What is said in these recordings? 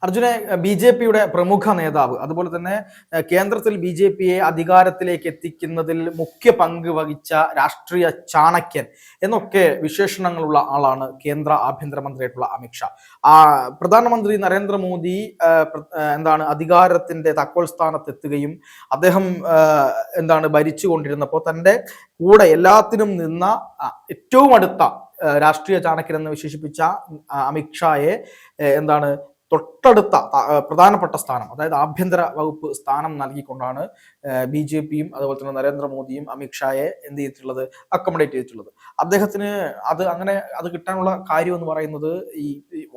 അർജുനെ, B J പിയുടെ പ്രമുഖ നേതാവ്, അതുപോലെ തന്നെ കേന്ദ്രത്തിൽ ബി ജെ പിയെ അധികാരത്തിലേക്ക് എത്തിക്കുന്നതിൽ മുഖ്യ പങ്ക് വഹിച്ച രാഷ്ട്രീയ ചാണക്യൻ എന്നൊക്കെ വിശേഷണങ്ങളുള്ള ആളാണ് കേന്ദ്ര ആഭ്യന്തരമന്ത്രിയായിട്ടുള്ള അമിത്ഷാ. പ്രധാനമന്ത്രി നരേന്ദ്രമോദി അധികാരത്തിന്റെ തക്കോൽ സ്ഥാനത്തെത്തുകയും അദ്ദേഹം ഭരിച്ചുകൊണ്ടിരുന്നപ്പോൾ തൻ്റെ കൂടെ എല്ലാത്തിനും നിന്ന ഏറ്റവും അടുത്ത രാഷ്ട്രീയ ചാണക്യൻ എന്ന് വിശേഷിപ്പിച്ച അമിത്ഷായെ തൊട്ടടുത്ത പ്രധാനപ്പെട്ട സ്ഥാനം, അതായത് ആഭ്യന്തര വകുപ്പ് സ്ഥാനം നൽകിക്കൊണ്ടാണ് ബി ജെ പിയും അതുപോലെ തന്നെ നരേന്ദ്രമോദിയും അമിത്ഷായെ എന്ത് ചെയ്തിട്ടുള്ളത്, അക്കോമഡേറ്റ് ചെയ്തിട്ടുള്ളത്. അദ്ദേഹത്തിന് അത് കിട്ടാനുള്ള കാര്യം എന്ന് പറയുന്നത് ഈ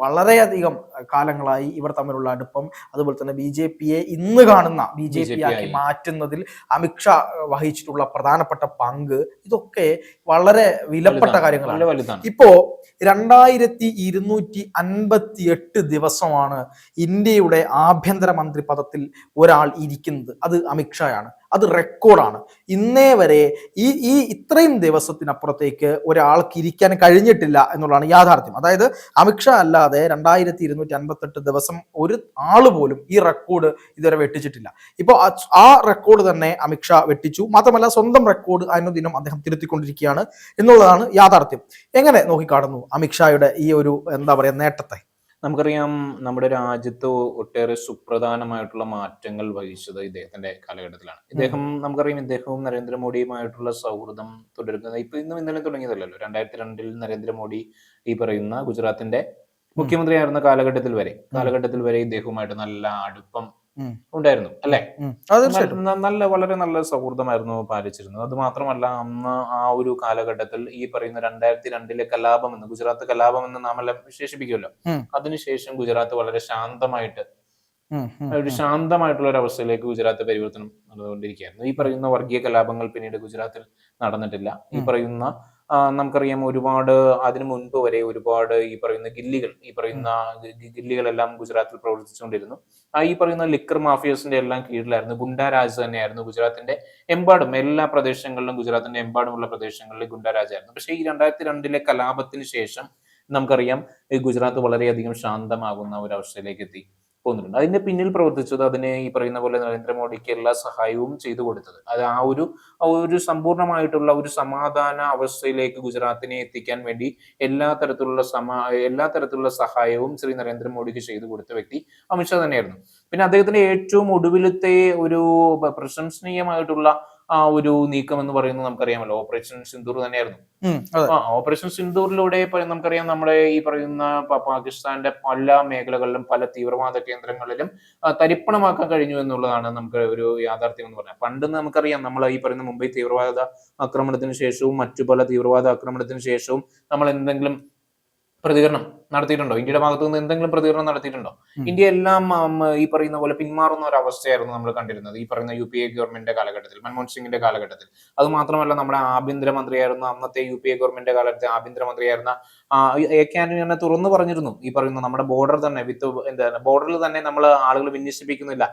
വളരെയധികം കാലങ്ങളായി ഇവർ തമ്മിലുള്ള അടുപ്പം, അതുപോലെ തന്നെ ബി ജെ പിയെ ഇന്ന് കാണുന്ന ബി ജെ പി ആക്കി മാറ്റുന്നതിൽ അമിത്ഷാ വഹിച്ചിട്ടുള്ള പ്രധാനപ്പെട്ട പങ്ക്, ഇതൊക്കെ വളരെ വിലപ്പെട്ട കാര്യങ്ങളാണ്. ഇപ്പോ 2258 ദിവസമാണ് ഇന്ത്യയുടെ ആഭ്യന്തരമന്ത്രി പദത്തിൽ ഒരാൾ ഇരിക്കുന്നത്. അത് അമിത്ഷായാണ്. അത് റെക്കോർഡാണ്. ഇന്നേ വരെ ഈ ഇത്രയും ദിവസത്തിനപ്പുറത്തേക്ക് ഒരാൾക്ക് ഇരിക്കാൻ കഴിഞ്ഞിട്ടില്ല എന്നുള്ളതാണ് യാഥാർത്ഥ്യം. അതായത് അമിത്ഷാ അല്ലാതെ 2258 ദിവസം ഒരു ആള് പോലും ഈ റെക്കോർഡ് ഇതുവരെ വെട്ടിച്ചിട്ടില്ല. ഇപ്പോൾ ആ റെക്കോർഡ് തന്നെ അമിത്ഷാ വെട്ടിച്ചു. മാത്രമല്ല സ്വന്തം റെക്കോർഡ് അനുദിനം അദ്ദേഹം തിരുത്തിക്കൊണ്ടിരിക്കുകയാണ് എന്നുള്ളതാണ് യാഥാർത്ഥ്യം. എങ്ങനെ നോക്കിക്കാണുന്നു അമിത്ഷായുടെ ഈ ഒരു നേട്ടത്തെ? നമുക്കറിയാം, നമ്മുടെ രാജ്യത്ത് ഒട്ടേറെ സുപ്രധാനമായിട്ടുള്ള മാറ്റങ്ങൾ വഹിച്ചത് ഇദ്ദേഹത്തിന്റെ കാലഘട്ടത്തിലാണ്. നമുക്കറിയാം, ഇദ്ദേഹവും നരേന്ദ്രമോദിയുമായിട്ടുള്ള സൗഹൃദം തുടരുന്നത് ഇന്നും ഇന്നലെ തുടങ്ങിയതല്ലല്ലോ. 2002 നരേന്ദ്രമോദി ഈ പറയുന്ന ഗുജറാത്തിന്റെ മുഖ്യമന്ത്രിയായിരുന്ന കാലഘട്ടത്തിൽ വരെ ഇദ്ദേഹവുമായിട്ട് നല്ല അടുപ്പം ഉണ്ടായിരുന്നു, അല്ലെ? വളരെ നല്ല സൗഹൃദമായിരുന്നു പാലിച്ചിരുന്നത്. അത് മാത്രമല്ല, അന്ന് ആ ഒരു കാലഘട്ടത്തിൽ ഈ പറയുന്ന 2002 കലാപം എന്ന്, ഗുജറാത്ത് കലാപം എന്ന് നാം എല്ലാം വിശേഷിപ്പിക്കുമല്ലോ. അതിനുശേഷം ഗുജറാത്ത് വളരെ ശാന്തമായിട്ടുള്ള ഒരു അവസ്ഥയിലേക്ക് ഗുജറാത്ത് പരിവർത്തനം നടന്നുകൊണ്ടിരിക്കുകയായിരുന്നു. ഈ പറയുന്ന വർഗീയ കലാപങ്ങൾ പിന്നീട് ഗുജറാത്തിൽ നടന്നിട്ടില്ല. ഈ പറയുന്ന നമുക്കറിയാം, ഒരുപാട് അതിനു മുൻപ് വരെ ഒരുപാട് ഈ പറയുന്ന ഗില്ലികളെല്ലാം ഗുജറാത്തിൽ പ്രവർത്തിച്ചുകൊണ്ടിരുന്നു. ഈ പറയുന്ന ലിക്കർ മാഫിയസിന്റെ എല്ലാം കീഴിലായിരുന്നു. ഗുണ്ടാരാജ് തന്നെയായിരുന്നു ഗുജറാത്തിന്റെ എമ്പാടും, എല്ലാ പ്രദേശങ്ങളിലും, ഗുജറാത്തിന്റെ എമ്പാടുമുള്ള പ്രദേശങ്ങളിൽ ഗുണ്ടാരാജായിരുന്നു. പക്ഷേ ഈ 2002 കലാപത്തിന് ശേഷം നമുക്കറിയാം, ഈ ഗുജറാത്ത് വളരെയധികം ശാന്തമാകുന്ന ഒരു അവസ്ഥയിലേക്ക് എത്തി പോകുന്നുണ്ട്. അതിന്റെ പിന്നിൽ പ്രവർത്തിച്ചത്, അതിന് ഈ പറയുന്ന പോലെ നരേന്ദ്രമോദിക്ക് എല്ലാ സഹായവും ചെയ്തു കൊടുത്തത്, അത് ആ ഒരു സമ്പൂർണമായിട്ടുള്ള ഒരു സമാധാന അവസ്ഥയിലേക്ക് ഗുജറാത്തിനെ എത്തിക്കാൻ വേണ്ടി എല്ലാ തരത്തിലുള്ള സഹായവും ശ്രീ നരേന്ദ്രമോദിക്ക് ചെയ്തു കൊടുത്ത വ്യക്തി അമിത്ഷാ തന്നെയായിരുന്നു. പിന്നെ അദ്ദേഹത്തിന്റെ ഏറ്റവും ഒടുവിലത്തെ ഒരു പ്രശംസനീയമായിട്ടുള്ള ആ ഒരു നീക്കം എന്ന് പറയുന്നത് നമുക്കറിയാമല്ലോ, ഓപ്പറേഷൻ സിന്ദൂർ തന്നെയായിരുന്നു. ഓപ്പറേഷൻ സിന്ദൂറിലൂടെ നമുക്കറിയാം, നമ്മുടെ ഈ പറയുന്ന പാകിസ്ഥാന്റെ പല മേഖലകളിലും, പല തീവ്രവാദ കേന്ദ്രങ്ങളിലും തരിപ്പണമാക്കാൻ കഴിഞ്ഞു എന്നുള്ളതാണ് നമുക്ക് ഒരു യാഥാർത്ഥ്യം എന്ന് പറഞ്ഞാൽ. പണ്ട് നമുക്കറിയാം, നമ്മൾ ഈ പറയുന്ന മുംബൈ തീവ്രവാദ ആക്രമണത്തിന് ശേഷവും മറ്റു പല തീവ്രവാദ ആക്രമണത്തിന് ശേഷവും നമ്മൾ എന്തെങ്കിലും പ്രതികരണം നടത്തിയിട്ടുണ്ടോ? ഇന്ത്യയുടെ ഭാഗത്തു നിന്ന് എന്തെങ്കിലും പ്രതികരണം നടത്തിയിട്ടുണ്ടോ? ഇന്ത്യ എല്ലാം ഈ പറയുന്ന പോലെ പിന്മാറുന്ന ഒരു അവസ്ഥയായിരുന്നു നമ്മൾ കണ്ടിരുന്നത് ഈ പറയുന്ന UPA ഗവൺമെന്റിന്റെ കാലഘട്ടത്തിൽ, മൻമോഹൻ സിംഗിന്റെ കാലഘട്ടത്തിൽ. അത് മാത്രമല്ല, നമ്മുടെ ആഭ്യന്തരമന്ത്രിയായിരുന്ന അന്നത്തെ UPA ഗവൺമെന്റിന്റെ കാലത്തെ ആഭ്യന്തരമന്ത്രിയായിരുന്ന AK ആന്റണി തന്നെ തുറന്നു പറഞ്ഞിരുന്നു, ഈ പറയുന്ന നമ്മുടെ ബോർഡർ തന്നെ ബോർഡറിൽ തന്നെ നമ്മൾ ആളുകൾ വിന്യസിപ്പിക്കുന്നില്ല,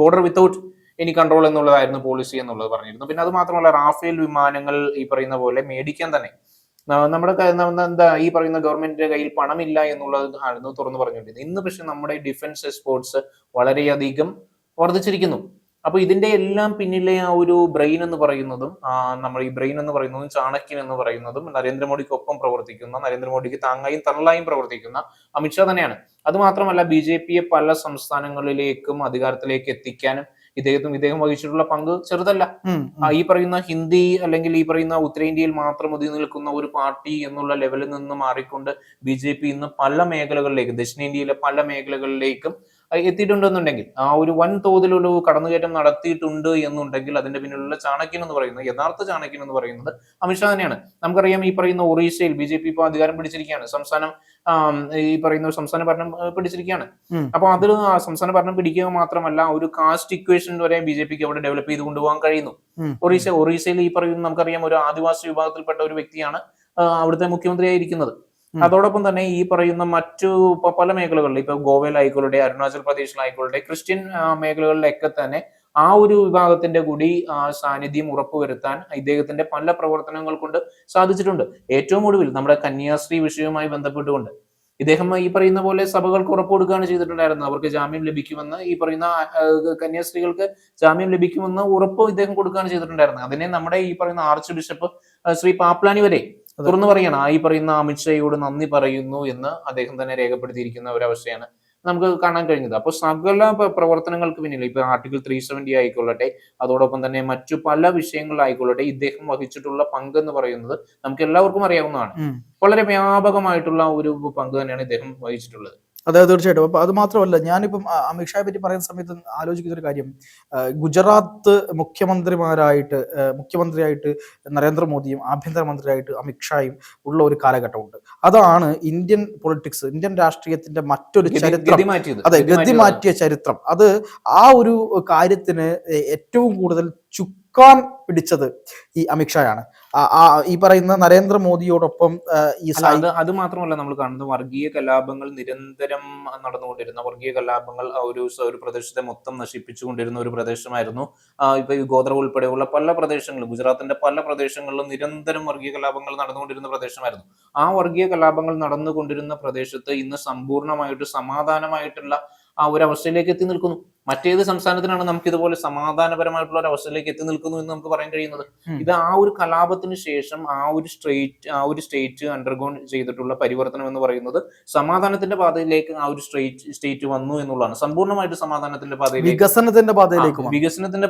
ബോർഡർ വിത്തൗട്ട് എനി കൺട്രോൾ എന്നുള്ളതായിരുന്നു പോളിസി എന്നുള്ളത് പറഞ്ഞിരുന്നു. പിന്നെ അത് മാത്രമല്ല, റാഫേൽ വിമാനങ്ങൾ ഈ പറയുന്ന പോലെ മേടിക്കാൻ തന്നെ നമ്മുടെ ഈ പറയുന്ന ഗവൺമെന്റിന്റെ കയ്യിൽ പണമില്ല എന്നുള്ളത് ആയിരുന്നു തുറന്നു പറഞ്ഞുകൊണ്ടിരുന്നത്. ഇന്ന് പക്ഷെ നമ്മുടെ ഡിഫൻസ് എക്സ്പോർട്സ് വളരെയധികം വർദ്ധിച്ചിരിക്കുന്നു. അപ്പൊ ഇതിന്റെ എല്ലാം പിന്നിലെ ആ ഒരു ബ്രെയിൻ എന്ന് പറയുന്നതും ചാണക്യൻ എന്ന് പറയുന്നതും നരേന്ദ്രമോദിക്കൊപ്പം പ്രവർത്തിക്കുന്ന, നരേന്ദ്രമോദിക്ക് താങ്ങായും തണലായും പ്രവർത്തിക്കുന്ന അമിത്ഷാ തന്നെയാണ്. അത് മാത്രമല്ല, BJP പല സംസ്ഥാനങ്ങളിലേക്കും അധികാരത്തിലേക്ക് എത്തിക്കാനും ഇദ്ദേഹം വഹിച്ചിട്ടുള്ള പങ്ക് ചെറുതല്ല. ഈ പറയുന്ന ഹിന്ദി അല്ലെങ്കിൽ ഈ പറയുന്ന ഉത്തരേന്ത്യയിൽ മാത്രം ഒതുങ്ങി നിൽക്കുന്ന ഒരു പാർട്ടി എന്നുള്ള ലെവലിൽ നിന്ന് മാറിക്കൊണ്ട് BJP ഇന്ന് പല മേഖലകളിലേക്കും, ദക്ഷിണേന്ത്യയിലെ പല മേഖലകളിലേക്കും എത്തിയിട്ടുണ്ടെന്നുണ്ടെങ്കിൽ, ആ ഒരു വൻ തോതിലുള്ള കടന്നുകയറ്റം നടത്തിയിട്ടുണ്ട് എന്നുണ്ടെങ്കിൽ, അതിന്റെ പിന്നിലുള്ള ചാണക്യൻ എന്ന് പറയുന്നത്, യഥാർത്ഥ ചാണക്യൻ എന്ന് പറയുന്നത് അമിത്ഷാ തന്നെയാണ്. നമുക്കറിയാം, ഈ പറയുന്ന ഒറീസയിൽ BJP ഇപ്പോൾ അധികാരം പിടിച്ചിരിക്കുകയാണ്. സംസ്ഥാന ഭരണം പിടിച്ചിരിക്കുകയാണ്. അപ്പൊ അതിൽ സംസ്ഥാന ഭരണം പിടിക്കുക മാത്രമല്ല, ഒരു കാസ്റ്റ് ഇക്വേഷൻ വരെ BJPക്ക് അവിടെ ഡെവലപ്പ് ചെയ്ത് കൊണ്ടുപോകാൻ കഴിയുന്നു. ഒറീസയിൽ ഈ പറയുന്ന നമുക്കറിയാം, ഒരു ആദിവാസി വിഭാഗത്തിൽപ്പെട്ട ഒരു വ്യക്തിയാണ് അവിടുത്തെ മുഖ്യമന്ത്രിയായിരിക്കുന്നത്. അതോടൊപ്പം തന്നെ ഈ പറയുന്ന മറ്റു പല മേഖലകളിൽ, ഇപ്പൊ ഗോവയിലായിക്കോട്ടെ, അരുണാചൽ പ്രദേശിലായിക്കോട്ടെ, ക്രിസ്ത്യൻ മേഖലകളിലൊക്കെ തന്നെ ആ ഒരു വിഭാഗത്തിന്റെ കൂടി സാന്നിധ്യം ഉറപ്പുവരുത്താൻ ഇദ്ദേഹത്തിന്റെ പല പ്രവർത്തനങ്ങൾ കൊണ്ട് സാധിച്ചിട്ടുണ്ട്. ഏറ്റവും ഒടുവിൽ നമ്മുടെ കന്യാസ്ത്രീ വിഷയവുമായി ബന്ധപ്പെട്ടുകൊണ്ട് ഇദ്ദേഹം ഈ പറയുന്ന പോലെ സഭകൾക്ക് ഉറപ്പ് കൊടുക്കുകയാണ് ചെയ്തിട്ടുണ്ടായിരുന്നത്. അവർക്ക് ജാമ്യം ലഭിക്കുമെന്ന്, ഈ പറയുന്ന കന്യാസ്ത്രീകൾക്ക് ജാമ്യം ലഭിക്കുമെന്ന് ഉറപ്പ് ഇദ്ദേഹം കൊടുക്കുകയാണ് ചെയ്തിട്ടുണ്ടായിരുന്നത്. അതിനെ നമ്മുടെ ഈ പറയുന്ന ആർച്ച് ബിഷപ്പ് ശ്രീ പാപ്ലാനി വരെ തുറന്നു പറയണം, ഈ പറയുന്ന അമിത്ഷായോട് നന്ദി പറയുന്നു എന്ന് അദ്ദേഹം തന്നെ രേഖപ്പെടുത്തിയിരിക്കുന്ന ഒരു അവസ്ഥയാണ് നമുക്ക് കാണാൻ കഴിഞ്ഞത്. അപ്പോൾ സകല പ്രവർത്തനങ്ങൾക്ക് പിന്നിൽ ഇപ്പൊ ആർട്ടിക്കിൾ 370 ആയിക്കൊള്ളട്ടെ, അതോടൊപ്പം തന്നെ മറ്റു പല വിഷയങ്ങളിലായിക്കൊള്ളട്ടെ, ഇദ്ദേഹം വഹിച്ചിട്ടുള്ള പങ്ക് എന്ന് പറയുന്നത് നമുക്ക് എല്ലാവർക്കും അറിയാവുന്നതാണ്. വളരെ വ്യാപകമായിട്ടുള്ള ഒരു പങ്ക് തന്നെയാണ് ഇദ്ദേഹം വഹിച്ചിട്ടുള്ളത്. അതെ, തീർച്ചയായിട്ടും. അപ്പൊ അത് മാത്രമല്ല, ഞാനിപ്പം അമിത്ഷായെ പറ്റി പറയുന്ന സമയത്ത് ആലോചിക്കുന്ന ഒരു കാര്യം, ഗുജറാത്ത് മുഖ്യമന്ത്രിയായിട്ട് നരേന്ദ്രമോദിയും ആഭ്യന്തരമന്ത്രിയായിട്ട് അമിത്ഷായും ഉള്ള ഒരു കാലഘട്ടമുണ്ട്. അതാണ് ഇന്ത്യൻ പൊളിറ്റിക്സ്, ഇന്ത്യൻ രാഷ്ട്രീയത്തിന്റെ മറ്റൊരു ചരിത്രം. അതെ, ഗതി മാറ്റിയ ചരിത്രം. അത് ആ ഒരു കാര്യത്തിന് ഏറ്റവും കൂടുതൽ ചുക്കാൻ പിടിച്ചത് ഈ അമിത്ഷായാണ്. ഈ പറയുന്ന നരേന്ദ്രമോദിയോടൊപ്പം ഈ അത് മാത്രമല്ല, നമ്മൾ കാണുന്നത് വർഗീയ കലാപങ്ങൾ നിരന്തരം നടന്നുകൊണ്ടിരുന്ന വർഗീയ കലാപങ്ങൾ ഒരു പ്രദേശത്തെ മൊത്തം നശിപ്പിച്ചുകൊണ്ടിരുന്ന ഒരു പ്രദേശമായിരുന്നു. ഇപ്പൊ ഈ ഗോത്ര ഉൾപ്പെടെയുള്ള പല പ്രദേശങ്ങളും, ഗുജറാത്തിന്റെ പല പ്രദേശങ്ങളിലും നിരന്തരം വർഗീയ കലാപങ്ങൾ നടന്നുകൊണ്ടിരുന്ന പ്രദേശമായിരുന്നു. ആ വർഗീയ കലാപങ്ങൾ നടന്നുകൊണ്ടിരുന്ന പ്രദേശത്ത് ഇന്ന് സമ്പൂർണ്ണമായിട്ട് സമാധാനമായിട്ടുള്ള ആ ഒരു അവസ്ഥയിലേക്ക് എത്തി നിൽക്കുന്നു. മറ്റേത് സംസ്ഥാനത്തിനാണ് നമുക്ക് ഇതുപോലെ സമാധാനപരമായിട്ടുള്ള ഒരു അവസ്ഥയിലേക്ക് എത്തി നിൽക്കുന്നു എന്ന് നമുക്ക് പറയാൻ കഴിയുന്നത്? ഇത് ആ ഒരു കലാപത്തിന് ശേഷം ആ ഒരു സ്റ്റേറ്റ് അണ്ടർഗോൺ ചെയ്തിട്ടുള്ള പരിവർത്തനം എന്ന് പറയുന്നത് സമാധാനത്തിന്റെ പാതയിലേക്ക് ആ ഒരു സ്റ്റേറ്റ് വന്നു എന്നുള്ളതാണ്. സമ്പൂർണ്ണമായിട്ട് സമാധാനത്തിന്റെ പാതയിലേക്ക്, വികസനത്തിന്റെ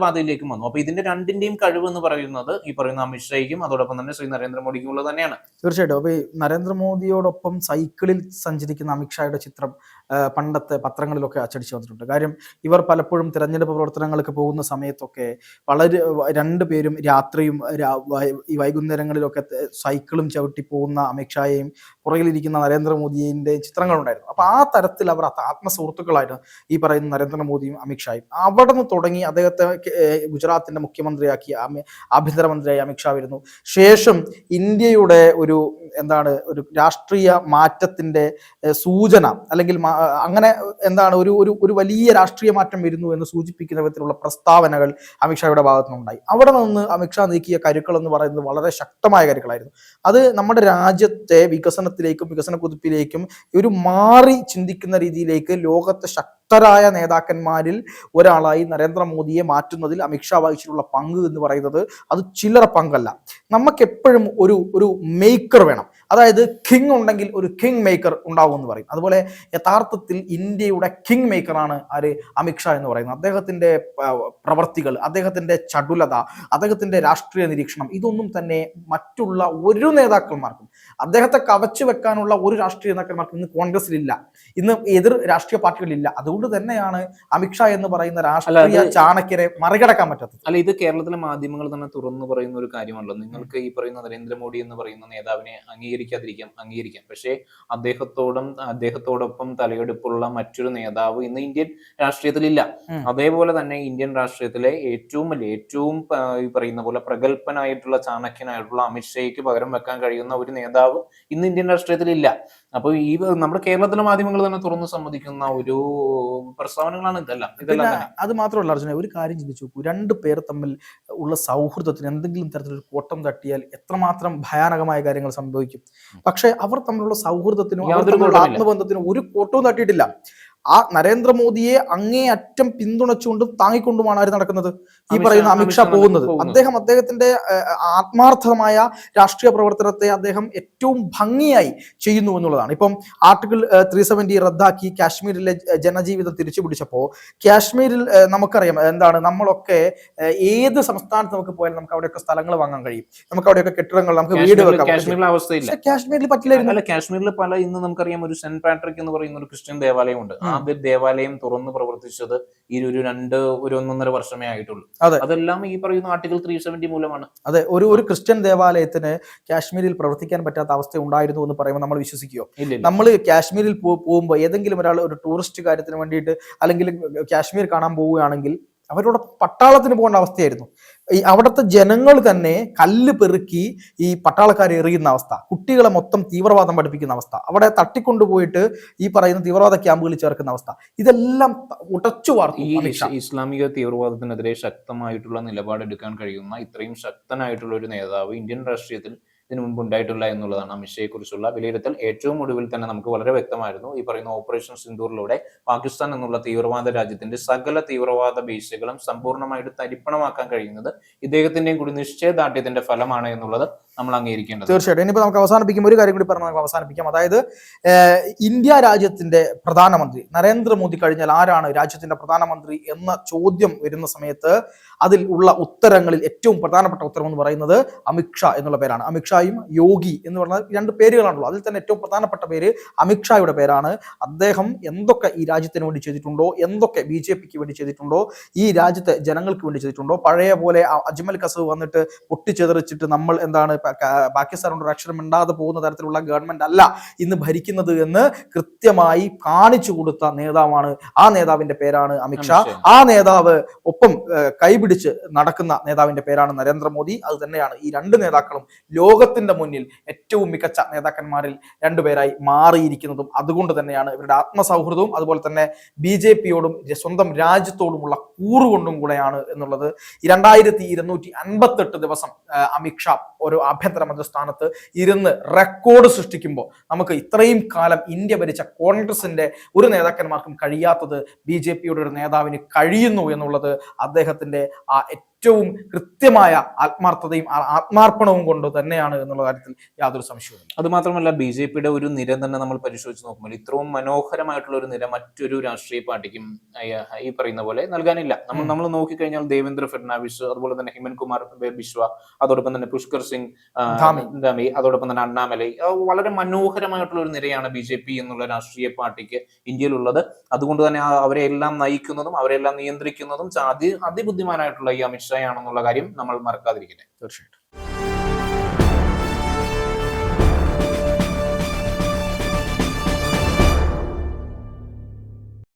പാതയിലേക്കും വന്നു. അപ്പൊ ഇതിന്റെ രണ്ടിന്റെയും കഴിവ് എന്ന് പറയുന്നത് ഈ പറയുന്ന അമിത്ഷായ്ക്കും അതോടൊപ്പം തന്നെ ശ്രീ നരേന്ദ്രമോദിക്കും ഉള്ളത് തന്നെയാണ്. തീർച്ചയായിട്ടും. അപ്പൊ ഈ നരേന്ദ്രമോദിയോടൊപ്പം സൈക്കിളിൽ സഞ്ചരിക്കുന്ന അമിത്ഷായുടെ ചിത്രം പണ്ടത്തെ പത്രങ്ങളിലൊക്കെ അച്ചടിച്ചു വന്നിട്ടുണ്ട്. കാര്യം ഇവർ പലപ്പോഴും തിരഞ്ഞെടുപ്പ് പ്രവർത്തനങ്ങൾക്ക് പോകുന്ന സമയത്തൊക്കെ രണ്ടുപേരും രാത്രിയും ഈ വൈകുന്നേരങ്ങളിലൊക്കെ സൈക്കിളും ചവിട്ടി പോകുന്ന അമിത്ഷായെയും പുറകിലിരിക്കുന്ന നരേന്ദ്രമോദിയുടെ ചിത്രങ്ങളുണ്ടായിരുന്നു. അപ്പൊ ആ തരത്തിൽ അവർ ആത്മസുഹൃത്തുക്കളായിരുന്നു ഈ പറയുന്ന നരേന്ദ്രമോദിയും അമിത്ഷായും. അവിടെ നിന്ന് തുടങ്ങി അദ്ദേഹത്തെ ഗുജറാത്തിന്റെ മുഖ്യമന്ത്രിയാക്കി ആഭ്യന്തരമന്ത്രിയായി അമിത്ഷാ വരുന്നു. ശേഷം ഇന്ത്യയുടെ ഒരു രാഷ്ട്രീയ മാറ്റത്തിന്റെ സൂചന, അല്ലെങ്കിൽ അങ്ങനെ ഒരു വലിയ രാഷ്ട്രീയ മാറ്റം വരുന്നു എന്ന് സൂചിപ്പിക്കുന്ന വിധത്തിലുള്ള പ്രസ്താവനകൾ അമിത്ഷായുടെ ഭാഗത്തു നിന്നുണ്ടായി. അവിടെ നിന്ന് അമിത്ഷാ നീക്കിയ കരുക്കൾ എന്ന് പറയുന്നത് വളരെ ശക്തമായ കരുക്കളായിരുന്നു. അത് നമ്മുടെ രാജ്യത്തെ വികസനത്തിലേക്കും വികസന കുതിപ്പിലേക്കും ഒരു മാറി ചിന്തിക്കുന്ന രീതിയിലേക്ക് ലോകത്തെ ശക്തരായ നേതാക്കന്മാരിൽ ഒരാളായി നരേന്ദ്രമോദിയെ മാറ്റുന്നതിൽ അമിത്ഷാ വഹിച്ചിട്ടുള്ള പങ്ക് എന്ന് പറയുന്നത് അത് ചില്ലറ പങ്കല്ല. നമുക്കെപ്പോഴും ഒരു മേക്കർ വേണം. അതായത് കിങ് ഉണ്ടെങ്കിൽ ഒരു കിങ് മേക്കർ ഉണ്ടാവും എന്ന് പറയും. അതുപോലെ യഥാർത്ഥത്തിൽ ഇന്ത്യയുടെ കിങ് മേക്കറാണ് അമിത്ഷാ എന്ന് പറയുന്നത്. അദ്ദേഹത്തിന്റെ പ്രവർത്തികൾ, അദ്ദേഹത്തിന്റെ ചടുലത, അദ്ദേഹത്തിന്റെ രാഷ്ട്രീയ നിരീക്ഷണം, ഇതൊന്നും തന്നെ മറ്റുള്ള ഒരു നേതാക്കന്മാർക്കും, അദ്ദേഹത്തെ കവച്ചു വെക്കാനുള്ള ഒരു രാഷ്ട്രീയ നേതാക്കന്മാർക്കും ഇന്ന് കോൺഗ്രസിലില്ല, ഇന്ന് എതിർ രാഷ്ട്രീയ പാർട്ടികളില്ല. അതുകൊണ്ട് തന്നെയാണ് അമിത്ഷാ എന്ന് പറയുന്ന രാഷ്ട്രീയ ചാണക്യരെ മറികടക്കാൻ പറ്റാത്തത്. അല്ല, ഇത് കേരളത്തിലെ മാധ്യമങ്ങൾ തന്നെ തുറന്നു പറയുന്ന ഒരു കാര്യമാണല്ലോ. നിങ്ങൾക്ക് ഈ പറയുന്ന നരേന്ദ്രമോദി എന്ന് പറയുന്ന നേതാവിനെ അംഗീകരിക്കാം, പക്ഷേ അദ്ദേഹത്തോടൊപ്പം തലയെടുപ്പുള്ള മറ്റൊരു നേതാവ് ഇന്ന് ഇന്ത്യൻ രാഷ്ട്രീയത്തിലില്ല. അതേപോലെ തന്നെ ഇന്ത്യൻ രാഷ്ട്രീയത്തിലെ ഏറ്റവും ഈ പറയുന്ന പോലെ പ്രഗത്ഭനായിട്ടുള്ള ചാണക്യനായിട്ടുള്ള അമിത്ഷായ്ക്ക് പകരം വെക്കാൻ കഴിയുന്ന ഒരു നേതാവ് ഇന്ന് ഇന്ത്യൻ രാഷ്ട്രീയത്തിലില്ല. അപ്പൊ ഈ നമ്മുടെ കേരളത്തിലെ മാധ്യമങ്ങൾ തന്നെ തുറന്നു സമ്മതിക്കുന്ന ഒരു പ്രസ്താവനകളാണ് ഇതെല്ലാം. അത് മാത്രമല്ല അർജുന, ഒരു കാര്യം ചിന്തിച്ചു നോക്കൂ, രണ്ടു പേർ തമ്മിൽ ഉള്ള സൗഹൃദത്തിന് എന്തെങ്കിലും തരത്തിലൊരു കോട്ടം തട്ടിയാൽ എത്രമാത്രം ഭയാനകമായ കാര്യങ്ങൾ സംഭവിക്കും. പക്ഷെ അവർ തമ്മിലുള്ള സൗഹൃദത്തിനോ ആത്മബന്ധത്തിനോ ഒരു കോട്ടവും തട്ടിയിട്ടില്ല. ആ നരേന്ദ്രമോദിയെ അങ്ങേയറ്റം പിന്തുണച്ചുകൊണ്ടും താങ്ങിക്കൊണ്ടുമാണ് ആര് നടക്കുന്നത്, ഈ പറയുന്ന അമിത്ഷാ പോകുന്നത്. അദ്ദേഹത്തിന്റെ ആത്മാർത്ഥമായ രാഷ്ട്രീയ പ്രവർത്തനത്തെ അദ്ദേഹം ഏറ്റവും ഭംഗിയായി ചെയ്യുന്നു എന്നുള്ളതാണ്. ഇപ്പം ആർട്ടിക്കിൾ 370 റദ്ദാക്കി കാശ്മീരിലെ ജനജീവിതം തിരിച്ചു പിടിച്ചപ്പോൾ കാശ്മീരിൽ നമുക്കറിയാം നമ്മളൊക്കെ ഏത് സംസ്ഥാനത്ത് നമുക്ക് പോയാലും നമുക്ക് അവിടെയൊക്കെ സ്ഥലങ്ങൾ വാങ്ങാൻ കഴിയും, നമുക്ക് അവിടെയൊക്കെ കെട്ടിടങ്ങൾ, നമുക്ക് വീട് വെക്കാം. കാശ്മീരിൽ പറ്റില്ലായിരുന്നു. കാശ്മീരിൽ ഇന്ന് നമുക്കറിയാം ഒരു സെന്റ് പാട്രിക് എന്ന് പറയുന്ന ഒരു ക്രിസ്ത്യൻ ദേവാലയമുണ്ട്. ആ ദേവാലയം തുറന്ന് പ്രവർത്തിച്ചത് ഈ ഒരു 1.5 വർഷമേ ആയിട്ടുള്ളൂ. അതെല്ലാം ഈ പറയുന്ന ആർട്ടിക്കിൾ 370 മൂലമാണ്. അതെ, ഒരു ക്രിസ്ത്യൻ ദേവാലയത്തിന് കാശ്മീരിൽ പ്രവർത്തിക്കാൻ പറ്റാത്ത അവസ്ഥ ഉണ്ടായിരുന്നു എന്ന് പറയുമ്പോൾ നമ്മൾ വിശ്വസിക്കുമോ? നമ്മൾ കാശ്മീരിൽ പോകുമ്പോൾ ഏതെങ്കിലും ഒരാൾ ഒരു ടൂറിസ്റ്റ് കാര്യത്തിന് വേണ്ടിയിട്ട് അല്ലെങ്കിൽ കാശ്മീർ കാണാൻ പോവുകയാണെങ്കിൽ അവരോട് പട്ടാളത്തിന് പോകേണ്ട അവസ്ഥയായിരുന്നു. ഈ അവിടുത്തെ ജനങ്ങൾ തന്നെ കല്ല് പെറുക്കി ഈ പട്ടാളക്കാരെ എറിയുന്ന അവസ്ഥ, കുട്ടികളെ മൊത്തം തീവ്രവാദം പഠിപ്പിക്കുന്ന അവസ്ഥ, അവിടെ തട്ടിക്കൊണ്ടുപോയിട്ട് ഈ പറയുന്ന തീവ്രവാദ ക്യാമ്പുകളിൽ ചേർക്കുന്ന അവസ്ഥ, ഇതെല്ലാം ഉടച്ചു വാർത്ത. ഇസ്ലാമിക തീവ്രവാദത്തിനെതിരെ ശക്തമായിട്ടുള്ള നിലപാടെടുക്കാൻ കഴിയുന്ന ഇത്രയും ശക്തനായിട്ടുള്ള ഒരു നേതാവ് ഇന്ത്യൻ രാഷ്ട്രീയത്തിൽ ഇതിനു മുൻപ് ഉണ്ടായിട്ടില്ല എന്നുള്ളതാണ് അമിത്ഷായെ കുറിച്ചുള്ള വിലയിരുത്തൽ. ഏറ്റവും ഒടുവിൽ തന്നെ നമുക്ക് വളരെ വ്യക്തമായിരുന്നു ഈ പറയുന്ന ഓപ്പറേഷൻ സിന്ദൂറിലൂടെ പാകിസ്ഥാൻ എന്നുള്ള തീവ്രവാദ രാജ്യത്തിന്റെ സകല തീവ്രവാദ ബേസുകളും സമ്പൂർണ്ണമായിട്ട് തരിപ്പണമാക്കാൻ കഴിയുന്നത് ഇദ്ദേഹത്തിന്റെയും കൂടി നിശ്ചയദാർഢ്യത്തിന്റെ ഫലമാണ് എന്നുള്ളത് നമ്മൾ അംഗീകരിക്കേണ്ടത്. തീർച്ചയായിട്ടും. ഇനിയിപ്പോൾ നമുക്ക് അവസാനിപ്പിക്കുമ്പോൾ ഒരു കാര്യം കൂടി പറഞ്ഞ് നമുക്ക് അവസാനിപ്പിക്കാം. അതായത് ഇന്ത്യ രാജ്യത്തിന്റെ പ്രധാനമന്ത്രി നരേന്ദ്രമോദി കഴിഞ്ഞാൽ ആരാണ് രാജ്യത്തിന്റെ പ്രധാനമന്ത്രി എന്ന ചോദ്യം വരുന്ന സമയത്ത് അതിൽ ഉള്ള ഉത്തരങ്ങളിൽ ഏറ്റവും പ്രധാനപ്പെട്ട ഉത്തരം എന്ന് പറയുന്നത് അമിത്ഷാ എന്നുള്ള പേരാണ്. അമിത്ഷായും യോഗി എന്ന് പറഞ്ഞ രണ്ട് പേരുകളാണല്ലോ. അതിൽ തന്നെ ഏറ്റവും പ്രധാനപ്പെട്ട പേര് അമിത്ഷായുടെ പേരാണ്. അദ്ദേഹം എന്തൊക്കെ ഈ രാജ്യത്തിന് വേണ്ടി ചെയ്തിട്ടുണ്ടോ, എന്തൊക്കെ BJPക്ക് വേണ്ടി ചെയ്തിട്ടുണ്ടോ, ഈ രാജ്യത്തെ ജനങ്ങൾക്ക് വേണ്ടി ചെയ്തിട്ടുണ്ടോ, പഴയ പോലെ അജ്മൽ കസബ് വന്നിട്ട് പൊട്ടിച്ചെതറിച്ചിട്ട് നമ്മൾ എന്താണ് പാകിസ്ഥാനോട് ഒരു അക്ഷരം മിണ്ടാതെ പോകുന്ന തരത്തിലുള്ള ഗവൺമെന്റ് അല്ല ഇന്ന് ഭരിക്കുന്നത് എന്ന് കൃത്യമായി കാണിച്ചു കൊടുത്ത നേതാവാണ്. ആ നേതാവിന്റെ പേരാണ് അമിത്ഷാ. ആ നേതാവ് ഒപ്പം കൈപിടിച്ച് നടക്കുന്ന നേതാവിന്റെ പേരാണ് നരേന്ദ്രമോദി. അത് തന്നെയാണ് ഈ രണ്ട് നേതാക്കളും ലോകത്തിന്റെ മുന്നിൽ ഏറ്റവും മികച്ച നേതാക്കന്മാരിൽ രണ്ടുപേരായി മാറിയിരിക്കുന്നതും. അതുകൊണ്ട് തന്നെയാണ് ഇവരുടെ ആത്മസൗഹൃദവും അതുപോലെ തന്നെ BJPയോടും സ്വന്തം രാജ്യത്തോടുമുള്ള കൂറുകൊണ്ടും കൂടെയാണ് എന്നുള്ളത്. 2258 ദിവസം അമിത്ഷാ ഒരു ആഭ്യന്തരമന്ത്രി സ്ഥാനത്ത് ഇരുന്ന് റെക്കോർഡ് സൃഷ്ടിക്കുമ്പോൾ നമുക്ക് ഇത്രയും കാലം ഇന്ത്യ ഭരിച്ച കോൺഗ്രസിന്റെ ഒരു നേതാക്കന്മാർക്കും കഴിയാത്തത് BJPയുടെ ഒരു നേതാവിന് കഴിയുന്നു എന്നുള്ളത് അദ്ദേഹത്തിന്റെ ആ ഏറ്റവും കൃത്യമായ ആത്മാർത്ഥതയും ആത്മാർപ്പണവും കൊണ്ട് തന്നെയാണ് എന്നുള്ള കാര്യത്തിൽ യാതൊരു സംശയവുമില്ല. അത് മാത്രമല്ല BJPയുടെ ഒരു നിര തന്നെ നമ്മൾ പരിശോധിച്ച് നോക്കുമ്പോൾ ഇത്രയും മനോഹരമായിട്ടുള്ള ഒരു നിര മറ്റൊരു രാഷ്ട്രീയ പാർട്ടിക്കും ഈ പറയുന്ന പോലെ നൽകാനില്ല. നമ്മൾ നോക്കിക്കഴിഞ്ഞാൽ ദേവേന്ദ്ര ഫഡ്നാവിസ്, അതുപോലെ തന്നെ ഹിമന്ത് കുമാർ ബിശ്വ, അതോടൊപ്പം തന്നെ പുഷ്കർ സിംഗ് ധാമി, അതോടൊപ്പം തന്നെ അണ്ണാമലൈ, വളരെ മനോഹരമായിട്ടുള്ള ഒരു നിരയാണ് BJP എന്നുള്ള രാഷ്ട്രീയ പാർട്ടിക്ക് ഇന്ത്യയിലുള്ളത്. അതുകൊണ്ട് തന്നെ അവരെ എല്ലാം നയിക്കുന്നതും അവരെല്ലാം നിയന്ത്രിക്കുന്നതും അതിബുദ്ധിമാനായിട്ടുള്ള ഈ അമിത്ഷാ ആണെന്നുള്ള കാര്യം നമ്മൾ മറക്കാതിരിക്കട്ടെ. തീർച്ചയായിട്ടും.